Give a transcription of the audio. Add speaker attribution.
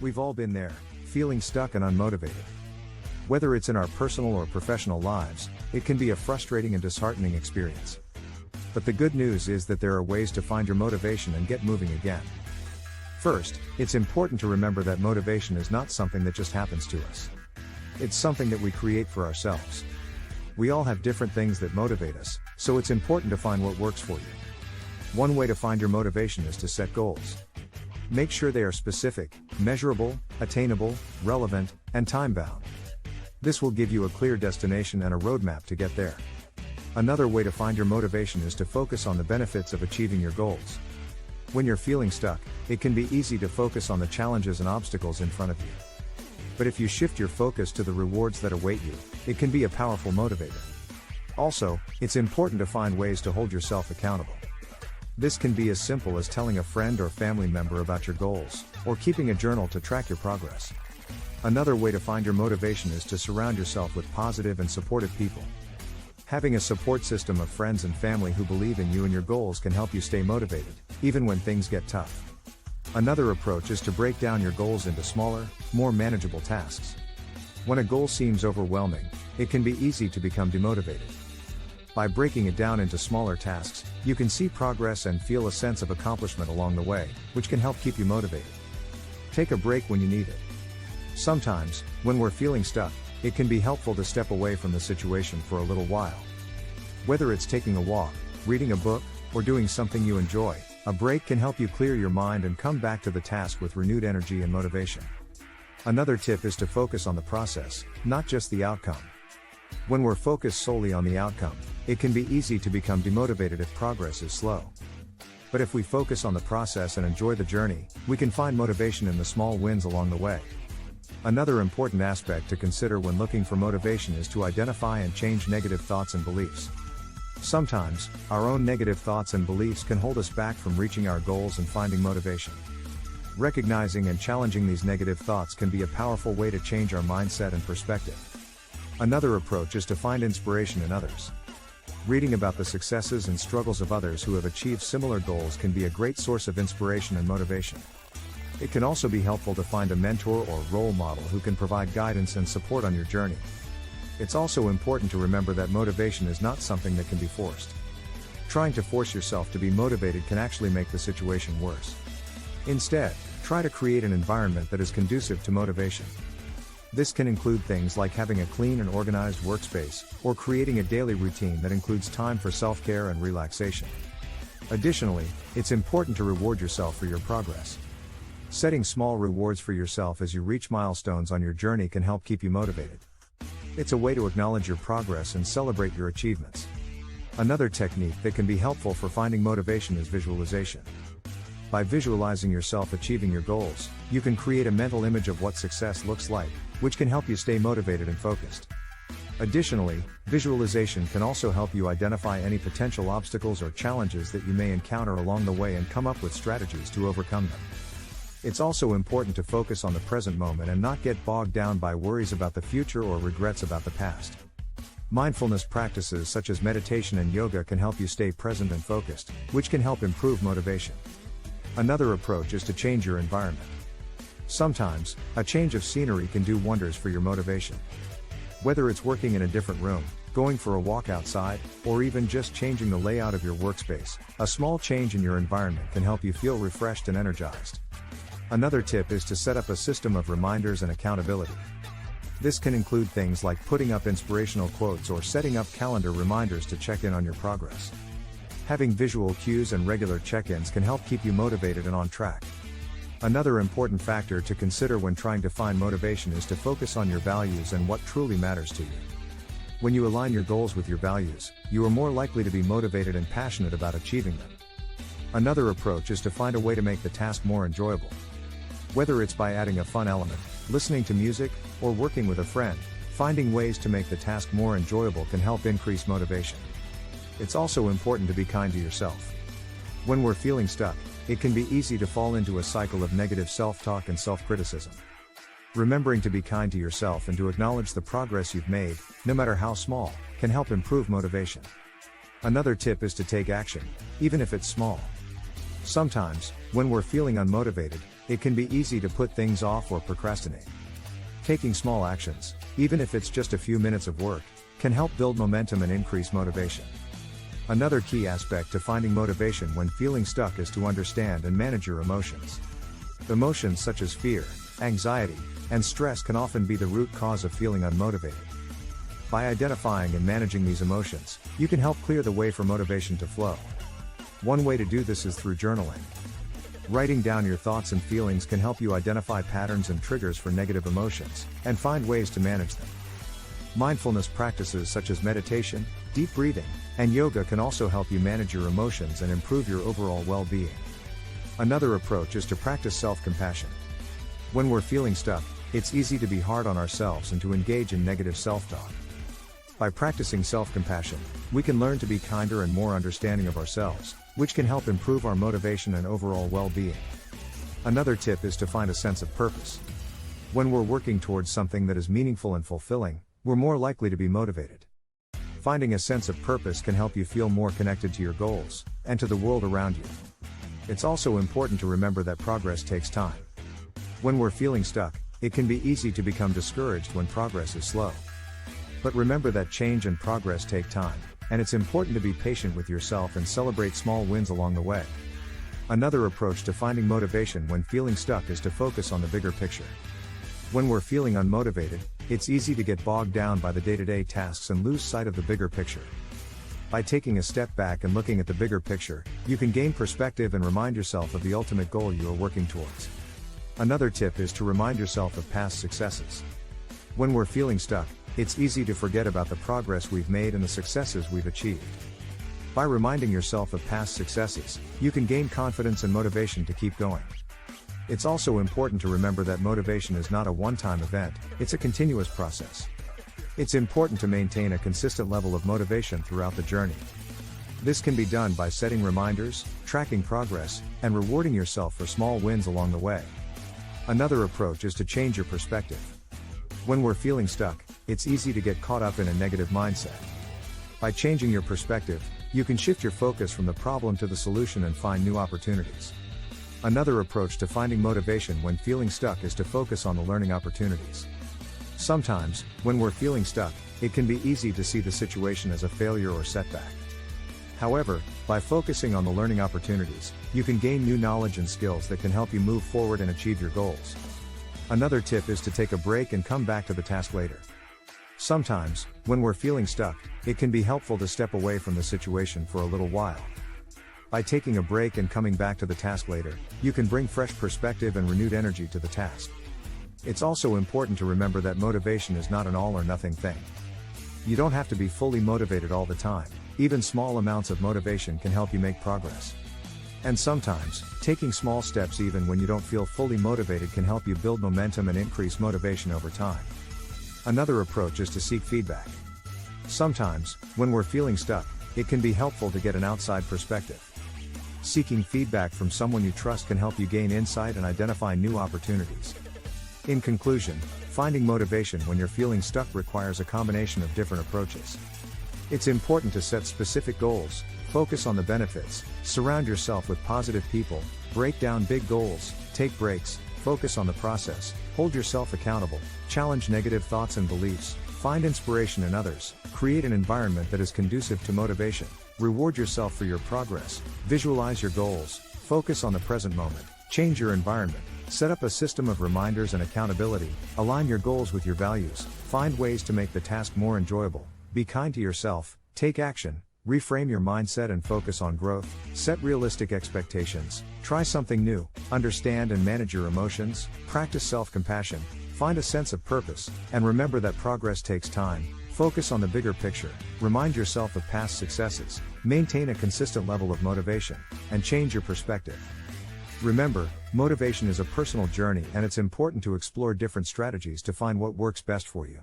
Speaker 1: We've all been there, feeling stuck and unmotivated. Whether it's in our personal or professional lives, it can be a frustrating and disheartening experience. But the good news is that there are ways to find your motivation and get moving again. First, it's important to remember that motivation is not something that just happens to us. It's something that we create for ourselves. We all have different things that motivate us, so it's important to find what works for you. One way to find your motivation is to set goals. Make sure they are specific, measurable, attainable, relevant, and time-bound. This will give you a clear destination and a roadmap to get there. Another way to find your motivation is to focus on the benefits of achieving your goals. When you're feeling stuck, it can be easy to focus on the challenges and obstacles in front of you. But if you shift your focus to the rewards that await you, it can be a powerful motivator. Also, it's important to find ways to hold yourself accountable. This can be as simple as telling a friend or family member about your goals, or keeping a journal to track your progress. Another way to find your motivation is to surround yourself with positive and supportive people. Having a support system of friends and family who believe in you and your goals can help you stay motivated, even when things get tough. Another approach is to break down your goals into smaller, more manageable tasks. When a goal seems overwhelming, it can be easy to become demotivated. By breaking it down into smaller tasks, you can see progress and feel a sense of accomplishment along the way, which can help keep you motivated. Take a break when you need it. Sometimes, when we're feeling stuck, it can be helpful to step away from the situation for a little while. Whether it's taking a walk, reading a book, or doing something you enjoy, a break can help you clear your mind and come back to the task with renewed energy and motivation. Another tip is to focus on the process, not just the outcome. When we're focused solely on the outcome, it can be easy to become demotivated if progress is slow. But if we focus on the process and enjoy the journey, we can find motivation in the small wins along the way. Another important aspect to consider when looking for motivation is to identify and change negative thoughts and beliefs. Sometimes, our own negative thoughts and beliefs can hold us back from reaching our goals and finding motivation. Recognizing and challenging these negative thoughts can be a powerful way to change our mindset and perspective. Another approach is to find inspiration in others. Reading about the successes and struggles of others who have achieved similar goals can be a great source of inspiration and motivation. It can also be helpful to find a mentor or role model who can provide guidance and support on your journey. It's also important to remember that motivation is not something that can be forced. Trying to force yourself to be motivated can actually make the situation worse. Instead, try to create an environment that is conducive to motivation. This can include things like having a clean and organized workspace, or creating a daily routine that includes time for self-care and relaxation. Additionally, it's important to reward yourself for your progress. Setting small rewards for yourself as you reach milestones on your journey can help keep you motivated. It's a way to acknowledge your progress and celebrate your achievements. Another technique that can be helpful for finding motivation is visualization. By visualizing yourself achieving your goals, you can create a mental image of what success looks like, which can help you stay motivated and focused. Additionally, visualization can also help you identify any potential obstacles or challenges that you may encounter along the way and come up with strategies to overcome them. It's also important to focus on the present moment and not get bogged down by worries about the future or regrets about the past. Mindfulness practices such as meditation and yoga can help you stay present and focused, which can help improve motivation. Another approach is to change your environment. Sometimes, a change of scenery can do wonders for your motivation. Whether it's working in a different room, going for a walk outside, or even just changing the layout of your workspace, a small change in your environment can help you feel refreshed and energized. Another tip is to set up a system of reminders and accountability. This can include things like putting up inspirational quotes or setting up calendar reminders to check in on your progress. Having visual cues and regular check-ins can help keep you motivated and on track. Another important factor to consider when trying to find motivation is to focus on your values and what truly matters to you. When you align your goals with your values, you are more likely to be motivated and passionate about achieving them. Another approach is to find a way to make the task more enjoyable. Whether it's by adding a fun element, listening to music, or working with a friend, finding ways to make the task more enjoyable can help increase motivation. It's also important to be kind to yourself. When we're feeling stuck, it can be easy to fall into a cycle of negative self-talk and self-criticism. Remembering to be kind to yourself and to acknowledge the progress you've made, no matter how small, can help improve motivation. Another tip is to take action, even if it's small. Sometimes, when we're feeling unmotivated, it can be easy to put things off or procrastinate. Taking small actions, even if it's just a few minutes of work, can help build momentum and increase motivation. Another key aspect to finding motivation when feeling stuck is to understand and manage your emotions. Emotions such as fear, anxiety, and stress can often be the root cause of feeling unmotivated. By identifying and managing these emotions, you can help clear the way for motivation to flow. One way to do this is through journaling. Writing down your thoughts and feelings can help you identify patterns and triggers for negative emotions, and find ways to manage them. Mindfulness practices such as meditation, deep breathing, and yoga can also help you manage your emotions and improve your overall well-being. Another approach is to practice self-compassion. When we're feeling stuck, it's easy to be hard on ourselves and to engage in negative self-talk. By practicing self-compassion, we can learn to be kinder and more understanding of ourselves, which can help improve our motivation and overall well-being. Another tip is to find a sense of purpose. When we're working towards something that is meaningful and fulfilling, we're more likely to be motivated. Finding a sense of purpose can help you feel more connected to your goals, and to the world around you. It's also important to remember that progress takes time. When we're feeling stuck, it can be easy to become discouraged when progress is slow. But remember that change and progress take time, and it's important to be patient with yourself and celebrate small wins along the way. Another approach to finding motivation when feeling stuck is to focus on the bigger picture. When we're feeling unmotivated, it's easy to get bogged down by the day-to-day tasks and lose sight of the bigger picture. By taking a step back and looking at the bigger picture, you can gain perspective and remind yourself of the ultimate goal you are working towards. Another tip is to remind yourself of past successes. When we're feeling stuck, it's easy to forget about the progress we've made and the successes we've achieved. By reminding yourself of past successes, you can gain confidence and motivation to keep going. It's also important to remember that motivation is not a one-time event, it's a continuous process. It's important to maintain a consistent level of motivation throughout the journey. This can be done by setting reminders, tracking progress, and rewarding yourself for small wins along the way. Another approach is to change your perspective. When we're feeling stuck, it's easy to get caught up in a negative mindset. By changing your perspective, you can shift your focus from the problem to the solution and find new opportunities. Another approach to finding motivation when feeling stuck is to focus on the learning opportunities. Sometimes, when we're feeling stuck, it can be easy to see the situation as a failure or setback. However, by focusing on the learning opportunities, you can gain new knowledge and skills that can help you move forward and achieve your goals. Another tip is to take a break and come back to the task later. Sometimes, when we're feeling stuck, it can be helpful to step away from the situation for a little while. By taking a break and coming back to the task later, you can bring fresh perspective and renewed energy to the task. It's also important to remember that motivation is not an all or nothing thing. You don't have to be fully motivated all the time, even small amounts of motivation can help you make progress. And sometimes, taking small steps even when you don't feel fully motivated can help you build momentum and increase motivation over time. Another approach is to seek feedback. Sometimes, when we're feeling stuck, it can be helpful to get an outside perspective. Seeking feedback from someone you trust can help you gain insight and identify new opportunities. In conclusion, finding motivation when you're feeling stuck requires a combination of different approaches. It's important to set specific goals, focus on the benefits, surround yourself with positive people, break down big goals, take breaks, focus on the process, hold yourself accountable, challenge negative thoughts and beliefs, find inspiration in others, create an environment that is conducive to motivation, reward yourself for your progress, visualize your goals, focus on the present moment, change your environment, set up a system of reminders and accountability, align your goals with your values, find ways to make the task more enjoyable, be kind to yourself, take action, reframe your mindset and focus on growth, set realistic expectations, try something new, understand and manage your emotions, practice self-compassion, find a sense of purpose, and remember that progress takes time. Focus on the bigger picture, remind yourself of past successes, maintain a consistent level of motivation, and change your perspective. Remember, motivation is a personal journey and it's important to explore different strategies to find what works best for you.